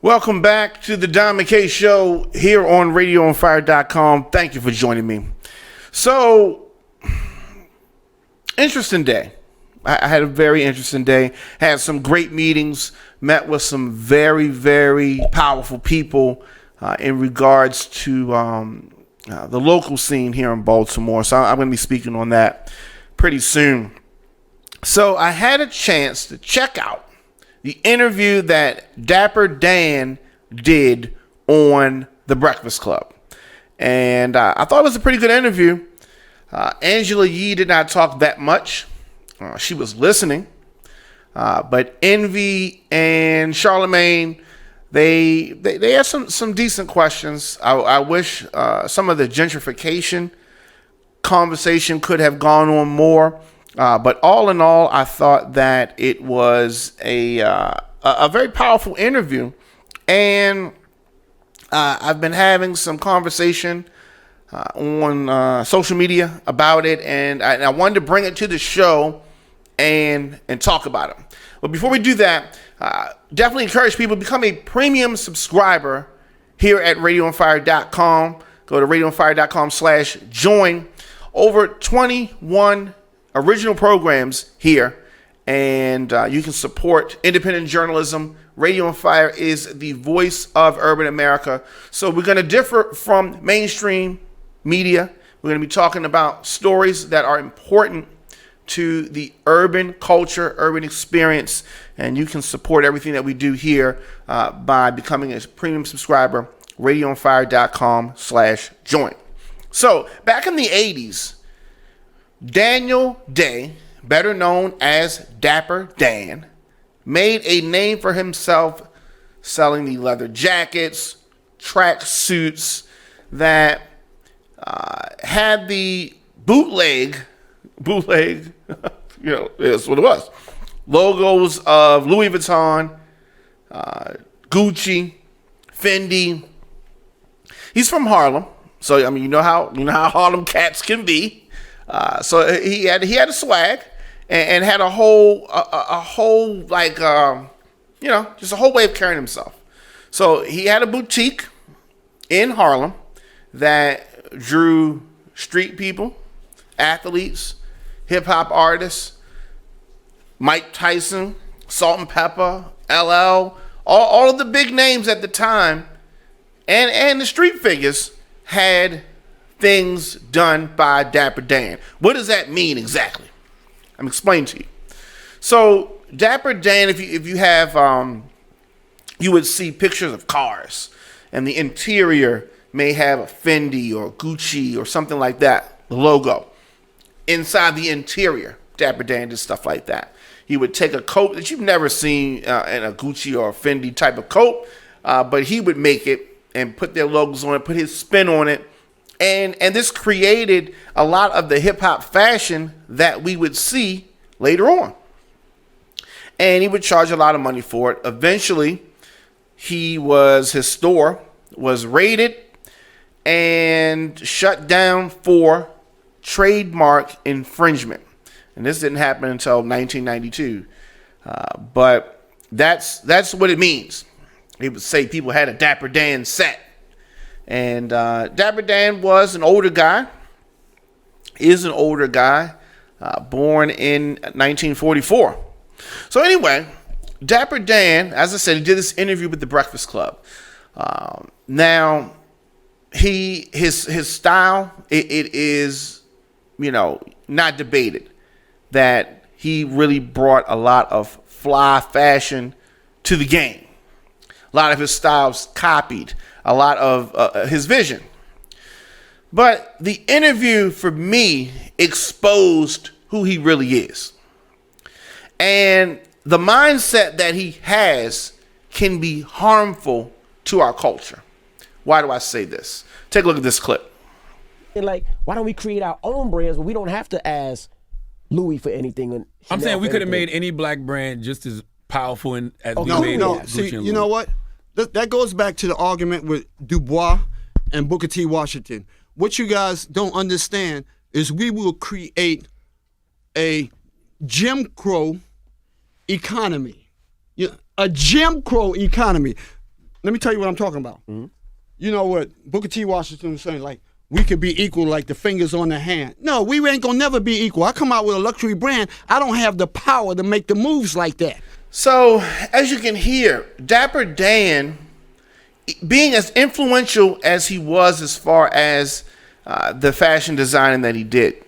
Welcome back to the Don McKay Show here on radioonfire.com. Thank you for joining me. So, interesting day. I had a very interesting day. Had some great meetings. Met with some very, very powerful people in regards to the local scene here in Baltimore. So I'm going to be speaking on that pretty soon. So I had a chance to check out the interview that Dapper Dan did on The Breakfast Club. And I thought it was a pretty good interview. Angela Yee did not talk that much. She was listening. But Envy and Charlemagne, they had some decent questions. I wish some of the gentrification conversation could have gone on more. But all in all, I thought that it was a very powerful interview. And I've been having some conversation on social media about it. And I wanted to bring it to the show and talk about it. But before we do that, definitely encourage people to become a premium subscriber here at radioonfire.com. Go to radioonfire.com/join. Over 21 original programs here, and you can support independent journalism. Radio on Fire is the voice of urban America. So we're going to differ from mainstream media. We're going to be talking about stories that are important to the urban culture, urban experience, and you can support everything that we do here by becoming a premium subscriber, radioonfire.com/join. So back in the 80s, Daniel Day, better known as Dapper Dan, made a name for himself selling the leather jackets, track suits that had the bootleg, is what it was. Logos of Louis Vuitton, Gucci, Fendi. He's from Harlem, so I mean, you know how Harlem cats can be. So he had a swag and had a whole like just a whole way of carrying himself. So he had a boutique in Harlem that drew street people, athletes, hip hop artists, Mike Tyson, Salt and Pepper, LL, all of the big names at the time, and the street figures had things done by Dapper Dan. What does that mean exactly? I'm explaining to you. So Dapper Dan, if you have, you would see pictures of cars, and the interior may have a Fendi or Gucci or something like that, the logo. Inside the interior, Dapper Dan did stuff like that. He would take a coat that you've never seen in a Gucci or a Fendi type of coat, but he would make it and put their logos on it, put his spin on it. And this created a lot of the hip-hop fashion that we would see later on. And he would charge a lot of money for it. Eventually, his store was raided and shut down for trademark infringement. And this didn't happen until 1992. But that's what it means. He would say people had a Dapper Dan set. And Dapper Dan was an older guy, born in 1944. So anyway, Dapper Dan, as I said, he did this interview with The Breakfast Club. Now, his style, it is, not debated that he really brought a lot of fly fashion to the game. A lot of his styles copied a lot of his vision. But the interview, for me, exposed who he really is. And the mindset that he has can be harmful to our culture. Why do I say this? Take a look at this clip. Like, why don't we create our own brands where we don't have to ask Louis for anything? And I'm saying we could have made any black brand just as powerful as we made No, Gucci see, and you know Louis. what? That goes back to the argument with Du Bois and Booker T. Washington. What you guys don't understand is we will create a Jim Crow economy. A Jim Crow economy. let me tell you what I'm talking about. You know what Booker T. Washington was saying, like, we could be equal like the fingers on the hand. No, we ain't gonna never be equal. I come out with a luxury brand. I don't have the power to make the moves like that. So, as you can hear, Dapper Dan, being as influential as he was as far as the fashion designing that he did,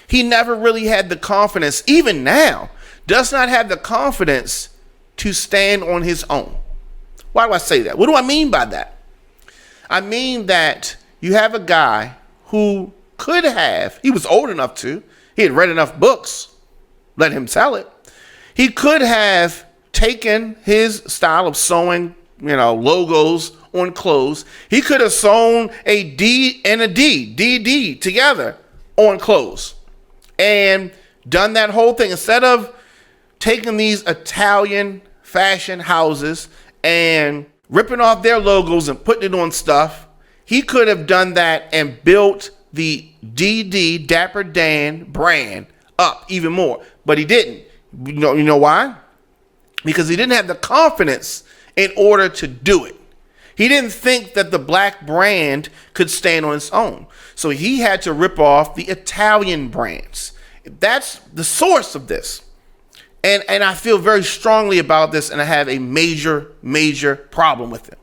he never really had the confidence, even now, does not have the confidence to stand on his own. Why do I say that? What do I mean by that? I mean that you have a guy who could have, he was old enough to, he had read enough books, let him sell it. He could have taken his style of sewing, logos on clothes. He could have sewn a D and a D, DD together on clothes and done that whole thing. Instead of taking these Italian fashion houses and ripping off their logos and putting it on stuff, he could have done that and built the DD, Dapper Dan brand up even more. But he didn't. You know why? Because he didn't have the confidence in order to do it. He didn't think that the black brand could stand on its own. So he had to rip off the Italian brands. That's the source of this. And I feel very strongly about this, and I have a major, major problem with it.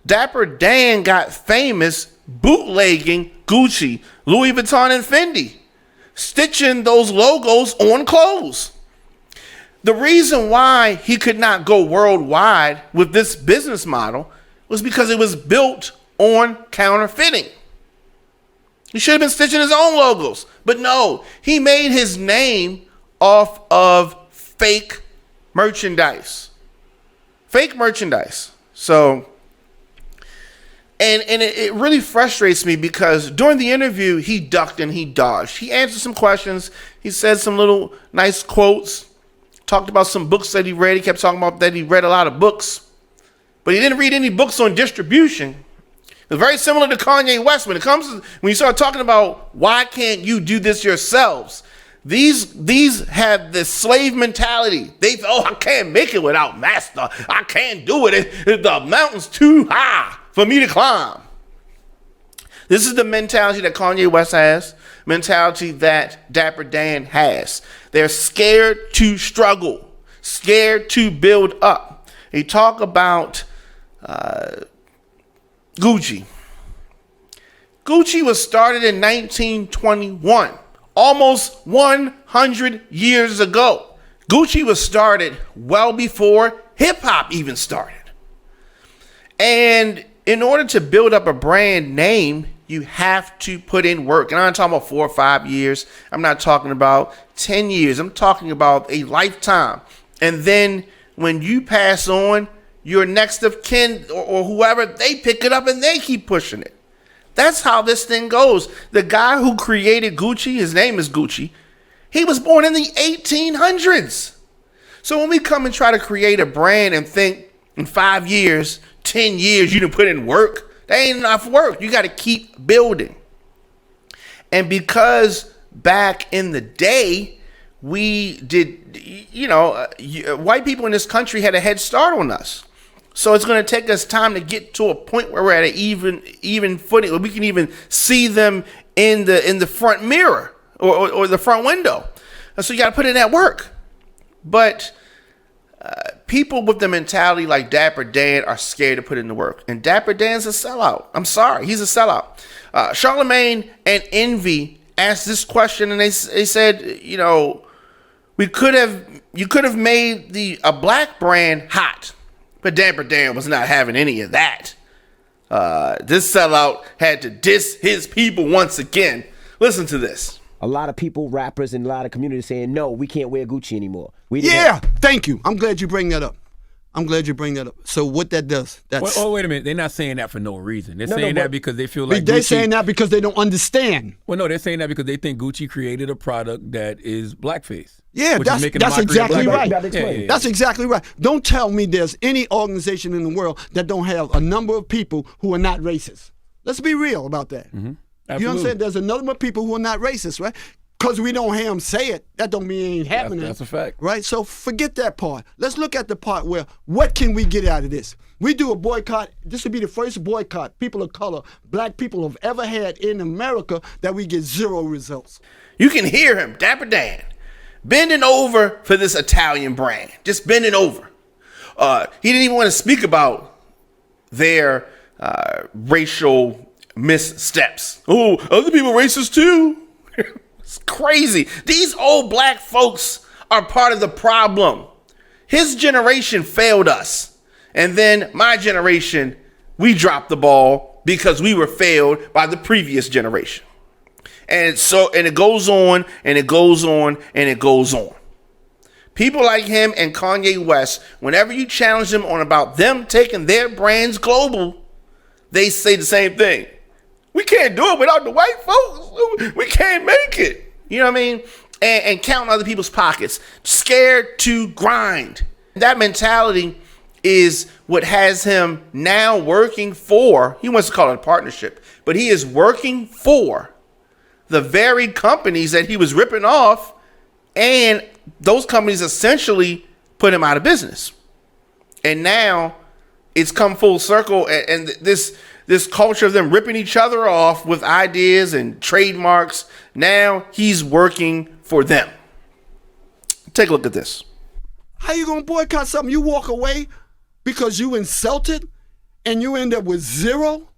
Dapper Dan got famous bootlegging Gucci, Louis Vuitton, and Fendi, stitching those logos on clothes. The reason why he could not go worldwide with this business model was because it was built on counterfeiting. He should have been stitching his own logos, but no, he made his name off of fake merchandise. Fake merchandise. So, and it really frustrates me because during the interview, he ducked and he dodged. He answered some questions. He said some little nice quotes. Talked about some books that he read. He kept talking about that he read a lot of books. But he didn't read any books on distribution. It's very similar to Kanye West when you start talking about why can't you do this yourselves? These have this slave mentality. I can't make it without master. I can't do it. The mountain's too high for me to climb. This is the mentality that Kanye West has, mentality that Dapper Dan has. They're scared to struggle, scared to build up. They talk about Gucci. Gucci was started in 1921. Almost 100 years ago. Gucci was started well before hip-hop even started. And in order to build up a brand name, you have to put in work. And I'm not talking about 4 or 5 years. I'm not talking about 10 years. I'm talking about a lifetime. And then when you pass on, your next of kin or whoever, they pick it up and they keep pushing it. That's how this thing goes. The guy who created Gucci, his name is Gucci, he was born in the 1800s. So when we come and try to create a brand and think in 5 years, 10 years, you can put in work, that ain't enough work. You got to keep building. And because back in the day, we did, white people in this country had a head start on us. So it's going to take us time to get to a point where we're at an even footing, where we can even see them in the front mirror or the front window. So you got to put in that work. But people with the mentality like Dapper Dan are scared to put in the work. And Dapper Dan's a sellout. I'm sorry, he's a sellout. Charlemagne and Envy asked this question, and they said, you could have made a black brand hot. But Dapper Dan was not having any of that. This sellout had to diss his people once again. Listen to this. A lot of people, rappers, and a lot of communities saying, no, we can't wear Gucci anymore. Thank you. I'm glad you bring that up. So what that does, that's... wait a minute. They're not saying that for no reason. They're saying that because they feel like they're Gucci... saying that because they don't understand. Well, no, they're saying that because they think Gucci created a product that is blackface. Yeah, that's exactly right. Yeah. That's exactly right. Don't tell me there's any organization in the world that don't have a number of people who are not racist. Let's be real about that. Mm-hmm. You understand? There's a number of people who are not racist, right? Because we don't hear him say it, that don't mean it ain't happening. That's a fact. Right? So forget that part. Let's look at the part where, what can we get out of this? We do a boycott. This would be the first boycott people of color, black people have ever had in America that we get zero results. You can hear him, Dapper Dan, bending over for this Italian brand. Just bending over. He didn't even want to speak about their racial missteps. Oh, other people racist too. It's crazy. These old black folks are part of the problem. His generation failed us. And then my generation, we dropped the ball because we were failed by the previous generation. And it goes on and it goes on and it goes on. People like him and Kanye West, whenever you challenge them on about them taking their brands global, they say the same thing. We can't do it without the white folks. We can't make it. You know what I mean? And counting other people's pockets. Scared to grind. That mentality is what has him now working for, he wants to call it a partnership, but he is working for the very companies that he was ripping off, and those companies essentially put him out of business. And now it's come full circle, and this culture of them ripping each other off with ideas and trademarks, now he's working for them. Take a look at this. How you gonna boycott something? You walk away because you insulted and you end up with zero?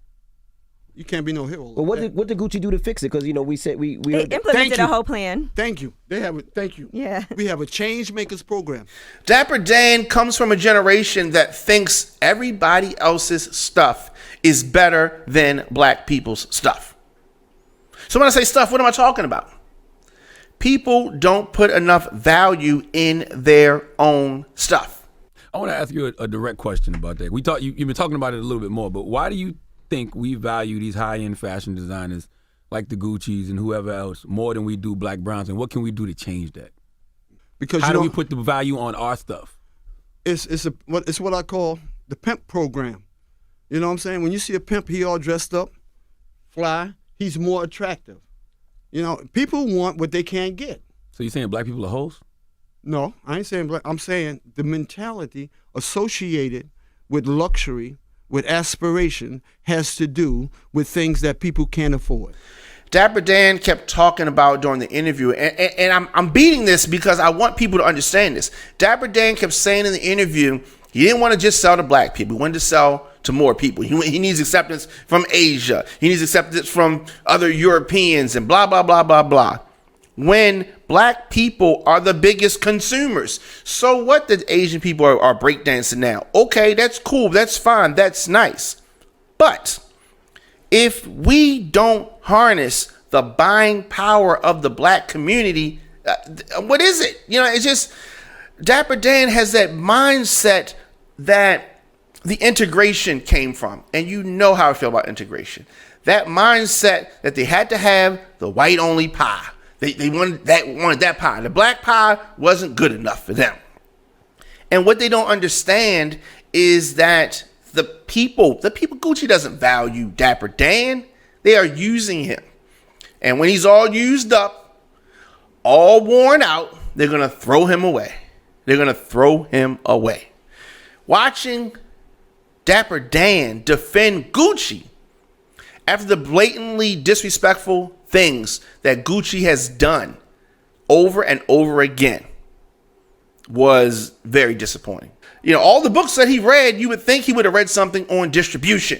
You can't be no hero. Well, what did Gucci do to fix it? Because we said we They heard implemented a whole plan. Thank you. They have it. Thank you. Yeah. We have a change makers program. Dapper Dan comes from a generation that thinks everybody else's stuff is better than black people's stuff. So when I say stuff, what am I talking about? People don't put enough value in their own stuff. I want to ask you a direct question about that. You've been talking about it a little bit more, but why do you think we value these high-end fashion designers like the Gucci's and whoever else more than we do Black Browns, and what can we do to change that? Because how do we put the value on our stuff? It's what I call the pimp program. You know what I'm saying? When you see a pimp, he all dressed up, fly, he's more attractive. You know, people want what they can't get. So you're saying black people are hoes? No, I ain't saying black. I'm saying the mentality associated with luxury, with aspiration, has to do with things that people can't afford. Dapper Dan kept talking about during the interview, and I'm beating this because I want people to understand this. Dapper Dan kept saying in the interview, he didn't want to just sell to black people. He wanted to sell to more people. He needs acceptance from Asia. He needs acceptance from other Europeans and blah, blah, blah, blah, blah. When black people are the biggest consumers. So what that Asian people are breakdancing now? Okay, that's cool. That's fine. That's nice. But if we don't harness the buying power of the black community, what is it? You know, it's just Dapper Dan has that mindset that the integration came from. And you know how I feel about integration. That mindset that they had to have the white only pie. They wanted that pie. The black pie wasn't good enough for them. And what they don't understand is that the people Gucci doesn't value Dapper Dan. They are using him. And when he's all used up, all worn out, they're going to throw him away. They're going to throw him away. Watching Dapper Dan defend Gucci after the blatantly disrespectful things that Gucci has done over and over again was very disappointing. You know, all the books that he read, you would think he would have read something on distribution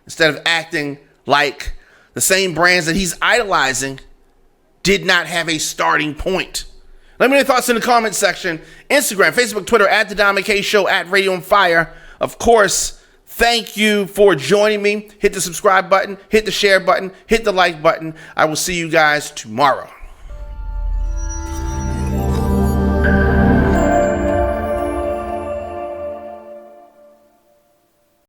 instead of acting like the same brands that he's idolizing did not have a starting point. Let me know your thoughts in the comment section. Instagram, Facebook, Twitter, at The Dom McKay Show, at Radio on Fire. Of course, thank you for joining me. Hit the subscribe button, hit the share button, hit the like button. I will see you guys tomorrow.